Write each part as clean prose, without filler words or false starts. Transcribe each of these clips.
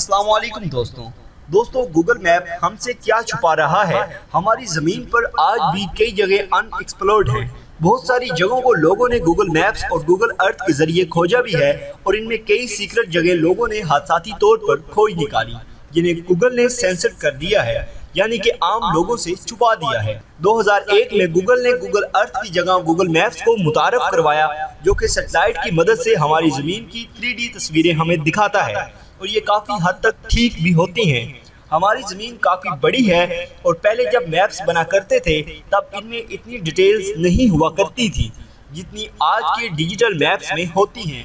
السلام علیکم دوستوں گوگل میپ ہم سے کیا چھپا رہا ہے؟ ہماری زمین پر آج بھی کئی جگہ ان ایکسپلورڈ ہیں۔ بہت ساری جگہوں کو لوگوں نے گوگل میپس اور گوگل ارتھ کے ذریعے کھوجا بھی ہے، اور ان میں کئی سیکرٹ جگہ لوگوں نے حادثاتی طور پر کھوج نکالی جنہیں گوگل نے سینسر کر دیا ہے، یعنی کہ عام لوگوں سے چھپا دیا ہے۔ 2001 میں گوگل نے گوگل ارتھ کی جگہ گوگل میپس کو متعارف کروایا، جو کہ سیٹلائٹ کی مدد سے ہماری زمین کی 3D تصویریں ہمیں دکھاتا ہے، اور یہ کافی حد تک ٹھیک بھی ہوتی ہیں۔ ہماری زمین کافی بڑی ہے، اور پہلے جب میپس بنا کرتے تھے تب ان میں اتنی ڈیٹیلز نہیں ہوا کرتی تھی جتنی آج کے ڈیجیٹل میپس میں ہوتی ہیں،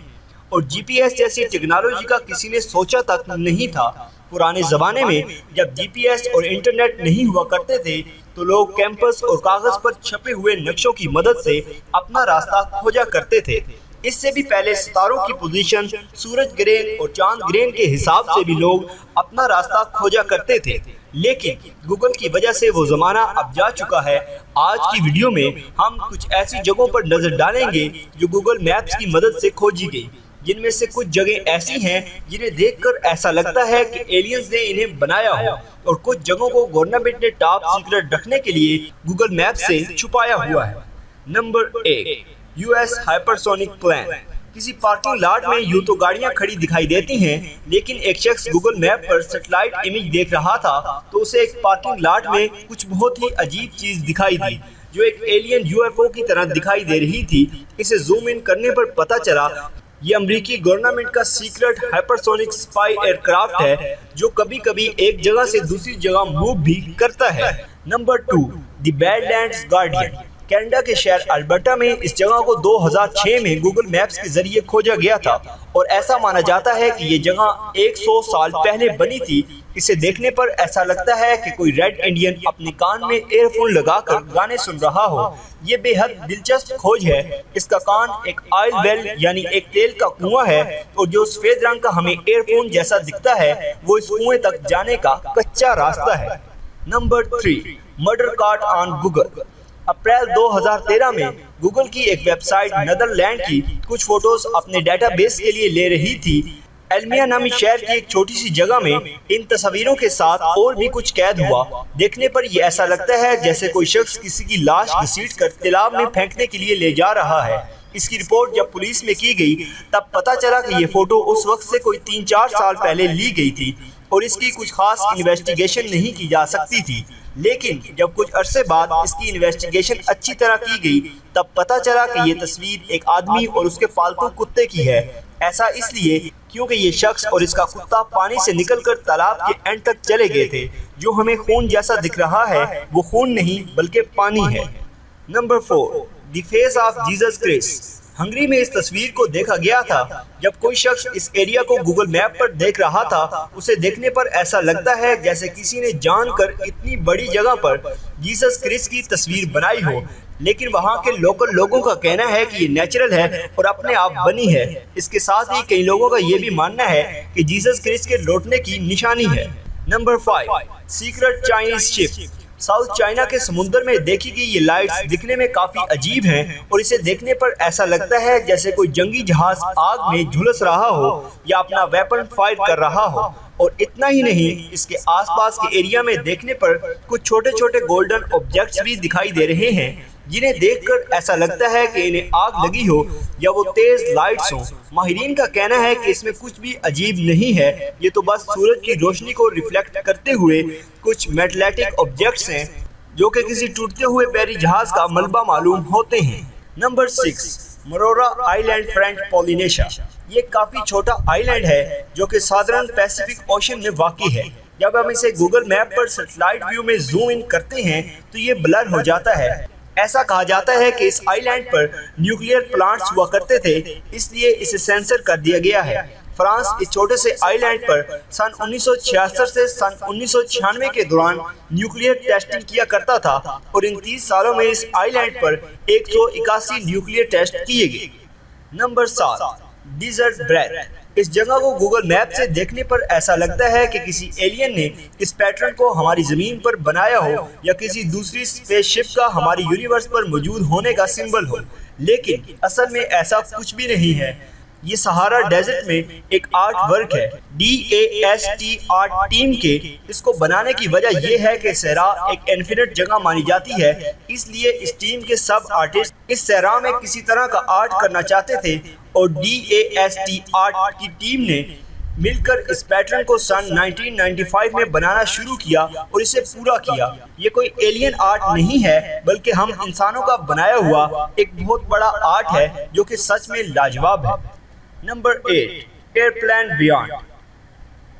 اور جی پی ایس جیسی ٹیکنالوجی کا کسی نے سوچا تک نہیں تھا۔ پرانے زمانے میں جب جی پی ایس اور انٹرنیٹ نہیں ہوا کرتے تھے تو لوگ کیمپس اور کاغذ پر چھپے ہوئے نقشوں کی مدد سے اپنا راستہ کھوجا کرتے تھے۔ اس سے بھی پہلے ستاروں کی پوزیشن، سورج گرہن اور چاند گرہن کے حساب سے بھی لوگ اپنا راستہ کھوجا کرتے تھے، لیکن گوگل کی وجہ سے وہ زمانہ اب جا چکا ہے۔ آج کی ویڈیو میں ہم کچھ ایسی جگہوں پر نظر ڈالیں گے جو گوگل میپس کی مدد سے کھوجی گئی، جن میں سے کچھ جگہیں ایسی ہیں جنہیں دیکھ کر ایسا لگتا ہے کہ ایلینز نے انہیں بنایا ہو، اور کچھ جگہوں کو گورنمنٹ نے ٹاپ سیکرٹ رکھنے کے لیے گوگل میپ سے چھپایا ہوا ہے۔ Number 1، U S hypersonic plane. کسی پارکنگ لاٹ میں یوں تو گاڑیاں کھڑی دکھائی دیتی ہیں، لیکن ایک شخص گوگل میپ پر سیٹلائٹ امیج دیکھ رہا تھا تو اسے ایک پارکنگ لاٹ میں کچھ بہت ہی عجیب چیز دکھائی دی جو ایک ایلین یو ایف او کی طرح دکھائی دے رہی تھی۔ اسے زوم ان کرنے پر پتہ چلا یہ امریکی گورنمنٹ کا سیکرٹ ہائپرسونک سپائی ایئر کرافٹ ہے، جو کبھی کبھی ایک جگہ سے دوسری جگہ موو بھی کرتا ہے۔ نمبر 2، دی بیڈ لینڈز گارڈین۔ کینیڈا کے شہر البرٹا میں اس جگہ کو 2006 میں گوگل میپس کے ذریعے کھوجا گیا تھا، اور ایسا مانا جاتا ہے کہ یہ جگہ 100 سال پہلے بنی تھی۔ اسے دیکھنے پر ایسا لگتا ہے کہ کوئی ریڈ انڈین اپنے کان میں ایئر فون لگا کر گانے سن رہا ہو۔ یہ بے حد دلچسپ کھوج ہے۔ اس کا کان ایک آئل ویل یعنی ایک تیل کا کنواں ہے، اور جو سفید رنگ کا ہمیں ایئر فون جیسا دکھتا ہے وہ اس کنویں تک جانے کا کچا راستہ ہے۔ Number 3، murder caught on Google. April 2013 میں گوگل کی ایک ویب سائٹ نیدرلینڈ کی کچھ فوٹوز اپنے ڈیٹا بیس کے لیے لے رہی تھی۔ ایلمیا نامی شہر کی ایک چھوٹی سی جگہ میں ان تصویروں کے ساتھ اور بھی کچھ قید ہوا۔ دیکھنے پر یہ ایسا لگتا ہے جیسے کوئی شخص کسی کی لاش گھسیٹ کر تالاب میں پھینکنے کے لیے لے جا رہا ہے۔ اس کی رپورٹ جب پولیس میں کی گئی تب پتہ چلا کہ یہ فوٹو اس وقت سے کوئی 3-4 سال پہلے لی گئی تھی، اور اس کی کچھ خاص انویسٹیگیشن نہیں کی جا سکتی تھی۔ لیکن جب کچھ عرصے بعد اس کی انویسٹیگیشن اچھی طرح کی گئی تب پتہ چلا کہ یہ تصویر ایک آدمی اور اس کے پالتو کتے کی ہے۔ ایسا اس لیے کیونکہ یہ شخص اور اس کا کتا پانی سے نکل کر تالاب کے اینڈ تک چلے گئے تھے۔ جو ہمیں خون جیسا دکھ رہا ہے وہ خون نہیں بلکہ پانی ہے۔ Number 4، the face of Jesus Christ. Hungary میں اس تصویر کو دیکھا گیا تھا۔ جب کوئی شخص اس ایریا کو گوگل میپ پر دیکھ رہا تھا اسے دیکھنے پر ایسا لگتا ہے جیسے کسی نے جان کر اتنی بڑی جگہ پر جیسس کرائسٹ کی تصویر بنائی ہو، لیکن وہاں کے لوکل لوگوں کا کہنا ہے کہ یہ نیچرل ہے اور اپنے آپ بنی ہے۔ اس کے ساتھ ہی کئی لوگوں کا یہ بھی ماننا ہے کہ جیسس کرائسٹ کے لوٹنے کی نشانی ہے۔ نمبر 5، سیکرٹ چائنیز شپ۔ ساؤتھ چائنا کے سمندر میں دیکھی گئی یہ لائٹس دکھنے میں کافی عجیب ہیں، اور اسے دیکھنے پر ایسا لگتا ہے جیسے کوئی جنگی جہاز آگ میں جھلس رہا ہو یا اپنا ویپن فائر کر رہا ہو۔ اور اتنا ہی نہیں، اس کے آس پاس کے ایریا میں دیکھنے پر کچھ چھوٹے چھوٹے گولڈن آبجیکٹس بھی دکھائی دے رہے ہیں، جنہیں دیکھ کر ایسا لگتا ہے کہ انہیں آگ لگی ہو یا وہ تیز لائٹس ہوں۔ ماہرین کا کہنا ہے کہ اس میں کچھ بھی عجیب نہیں ہے، یہ تو بس سورج کی روشنی کو ریفلیکٹ کرتے ہوئے کچھ میٹلٹک آبجیکٹس ہیں جو کہ کسی ٹوٹتے ہوئے بحری جہاز کا ملبہ معلوم ہوتے ہیں۔ نمبر 6، مرورا آئی لینڈ، فرینچ پولینیشیا۔ یہ کافی چھوٹا آئی لینڈ ہے جو کہ سادرن پیسیفک اوشن میں واقع ہے۔ جب ہم اسے گوگل میپ پر سیٹلائٹ ویو میں زوم ان کرتے ہیں تو یہ بلر ہو جاتا ہے۔ ایسا کہا جاتا ہے کہ اس آئی لینڈ پر نیوکلیئر پلانٹس ہوا کرتے تھے، اس لیے اسے سینسر کر دیا گیا ہے۔ فرانس اس چھوٹے سے آئی لینڈ پر سن 1966 سے سن 1996 کے دوران نیوکلیئر ٹیسٹنگ کیا کرتا تھا، اور ان 30 سالوں میں اس آئی لینڈ پر 181 نیوکلیئر ٹیسٹ کیے گئے۔ Number 7، desert breath. اس جگہ کو گوگل میپ سے دیکھنے پر ایسا لگتا ہے کہ کسی ایلین نے اس پیٹرن کو ہماری زمین پر بنایا ہو، یا کسی دوسری اسپیس شپ کا ہماری یونیورس پر موجود ہونے کا سمبل ہو، لیکن اصل میں ایسا کچھ بھی نہیں ہے۔ یہ سہارا ڈیزرٹ میں ایک آرٹ ورک ہے DAST آرٹ ٹیم کے. اس کو بنانے کی وجہ یہ ہے کہ صحرا ایک انفینٹ جگہ مانی جاتی ہے، اس لیے اس ٹیم کے سب آرٹسٹ اس صحرا میں کسی طرح کا آرٹ کرنا چاہتے تھے اور DAST آرٹ کی ٹیم نے مل کر اس پیٹرن کو سن 1995 میں بنانا شروع کیا اور اسے پورا کیا. یہ کوئی ایلین آرٹ نہیں ہے بلکہ ہم انسانوں کا بنایا ہوا ایک بہت بڑا آرٹ ہے جو کہ سچ میں لاجواب ہے. Number 8 airplane beyond.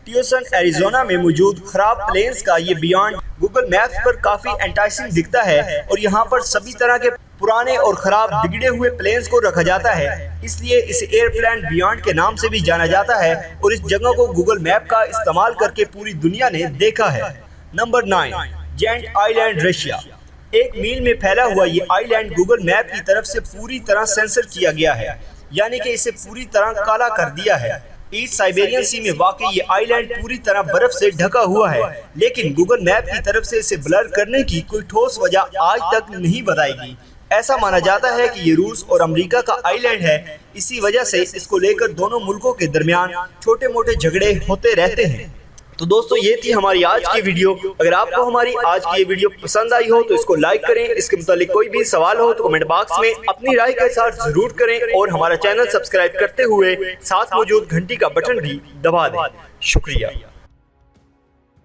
Tuition Arizona میں موجود خراب پلینز کا یہ بیانڈ گوگل میپس پر کافی انٹائسنگ دکھتا ہے اور یہاں پر سبھی طرح کے پرانے اور خراب بگڑے ہوئے پلینز کو رکھا جاتا ہے، اس لیے اسے ایئرپلین بیانڈ کے نام سے بھی جانا جاتا ہے اور اس جگہ کو گوگل میپ کا استعمال کر کے پوری دنیا نے دیکھا ہے. نمبر 9 جینٹ آئی لینڈ رشیا. 1 میل میں پھیلا ہوا یہ آئی لینڈ گوگل میپ کی طرف سے پوری طرح سینسر کیا گیا ہے، یعنی کہ اسے پوری طرح کالا کر دیا ہے. ایسٹ سائبیرین سی میں واقع یہ آئی لینڈ پوری طرح برف سے ڈھکا ہوا ہے، لیکن گوگل میپ کی طرف سے اسے بلر کرنے کی کوئی ٹھوس وجہ آج تک نہیں بتائی گئی. ایسا مانا جاتا ہے کہ یہ روس اور امریکہ کا آئی لینڈ ہے، اسی وجہ سے اس کو لے کر دونوں ملکوں کے درمیان چھوٹے موٹے جھگڑے ہوتے رہتے ہیں. تو دوستو یہ تھی ہماری آج کی ویڈیو. اگر آپ کو ہماری آج کی یہ ویڈیو پسند آئی ہو تو اس کو لائک کریں. اس کے متعلق کوئی بھی سوال ہو تو کمنٹ باکس میں اپنی رائے کا اظہار ضرور کریں اور ہمارا چینل سبسکرائب کرتے ہوئے ساتھ موجود گھنٹی کا بٹن بھی دبا دیں. شکریہ.